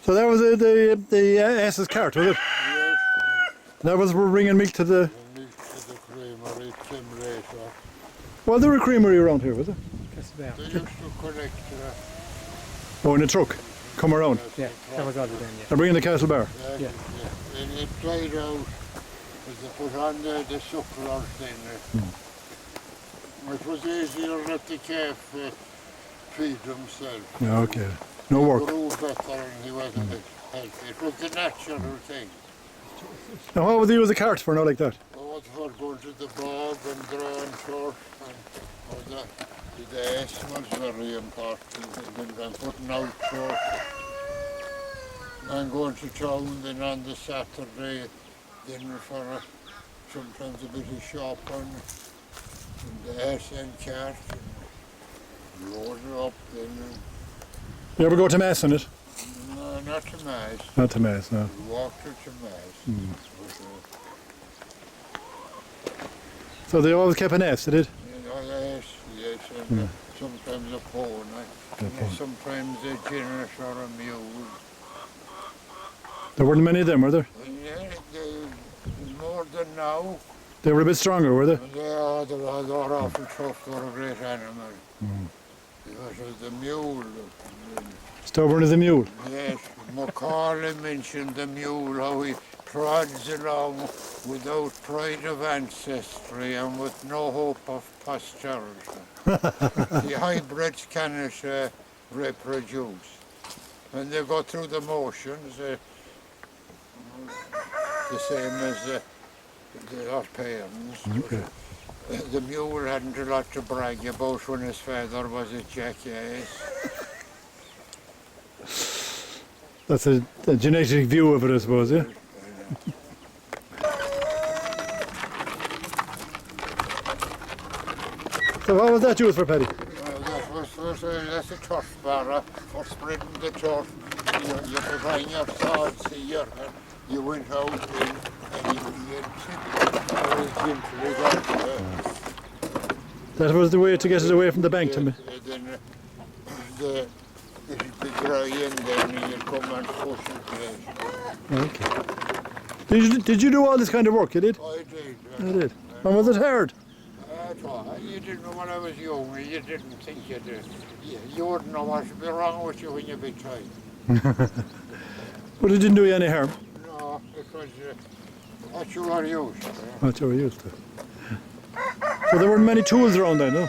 So that was the ass's cart, was it? Yes. That was bringing milk to the... And milk to the creamery, Tim Racer. Well, there were a creamery around here, was it? They used to collect Oh, in a truck. Come around. Yeah, that was all the then, yeah. They're bringing the cattle bar. Yeah. And it dried out as they put on the sucklers then. It was easier to let the calf feed himself. Yeah, okay. No He work. grew better and he was a bit healthy. It was the natural thing. Now, what would they use a cart for now like that? Oh, for going to the bog and drawing turf and the ass was very important. And putting out turf. And going to town then on the Saturday, dinner for sometimes a bit of shopping. And the ass and cart and load it up then. You ever go to Mass on it? No, not to Mass. Not to Mass, no. We walked it to Mass. So they always kept an ass, they did? Yes, and sometimes a pony, and sometimes a genus or a mule. There weren't many of them, were there? Yeah, more than now. They were a bit stronger, were they? They are awful tough, they're a great animal. Because of the mule. Stubborn as a mule. Yes, Macaulay mentioned the mule, how he plods along without pride of ancestry and with no hope of posterity. The hybrids cannot reproduce. When they go through the motions, the same as their parents. Okay. The mule hadn't a lot to brag about when his father was a jackass. That's a genetic view of it, I suppose, yeah? So what was that used for, Paddy? That's a turf barra for spreading the turf. You put on your sods here and you went out and you gently got That was the way to get it away from the bank to me. Then it'd be dry and then you'd come and push it. Okay. Did you do all this kind of work, you did? I did. I did. And was it hard? You didn't know when I was young, you didn't think you'd you wouldn't know what would be wrong with you when you'd be tired. But it didn't do you any harm? No, because what you were used to. What you were used to. So there weren't many tools around then, no? No,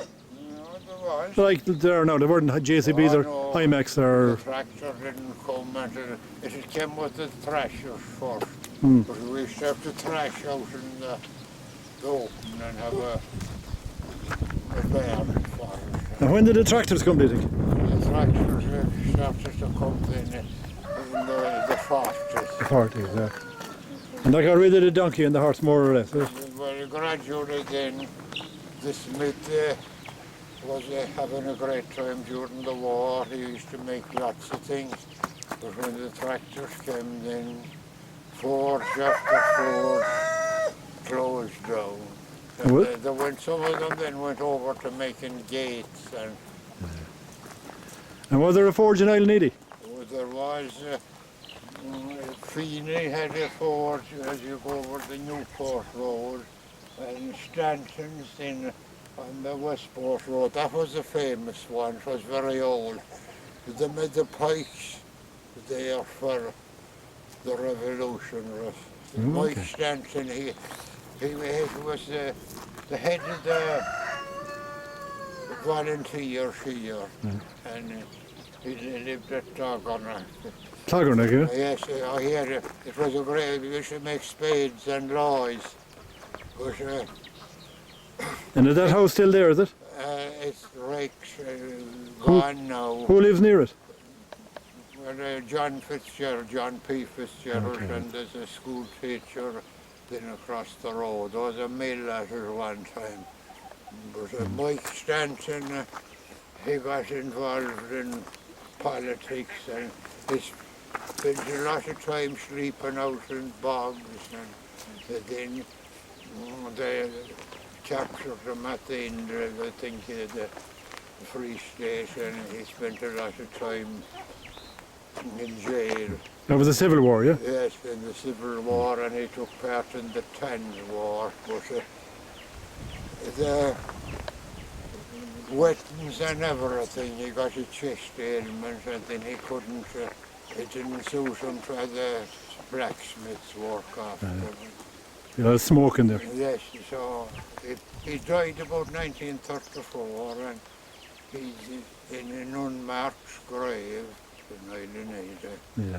there was. Like there are now, there weren't JCBs or no. Himax or... The tractor didn't come and it came with the thrashers first. But we used to have to thrash out in the open and have a bear for it. And when did the tractors come, do you think? The tractors started to come in the 40s. The 40s, yeah. And I got rid of the donkey and the horse more or less, yeah? Well, gradually then, the smith was having a great time during the war. He used to make lots of things. But when the tractors came then, forge after forge closed down. And some of them then went over to making gates. And was there a forge in Islandeady? There was, Feeney had a forge as you go over the Newport Road, and Stanton's on the Westport Road. That was a famous one, it was very old. They made the pikes there for the revolutionaries. Mike Stanton, he was the head of the volunteers here, and he lived at Derrycourane. Cloggerneck, yeah? Yes, it was a great, we used to make spades and laws. But, And is that house still there, is it? it's rakes, gone now. Who lives near it? Well, John P. Fitzgerald, and there's a school teacher then across the road. There was a mill at it one time. But Mike Stanton, he got involved in politics and he spent a lot of time sleeping out in bogs, and then they captured him at the end of the thing, the Free State, and he spent a lot of time in jail. That was the Civil War, yeah? Yes, in the Civil War, and he took part in the Tens War. But the wettings and everything, he got a chest ailment, and then he couldn't, it didn't suit him for the blacksmith's work after. Yeah, there's smoke in there. Yes, so he died about 1934, and he's in an unmarked grave in Islandeady. Yeah.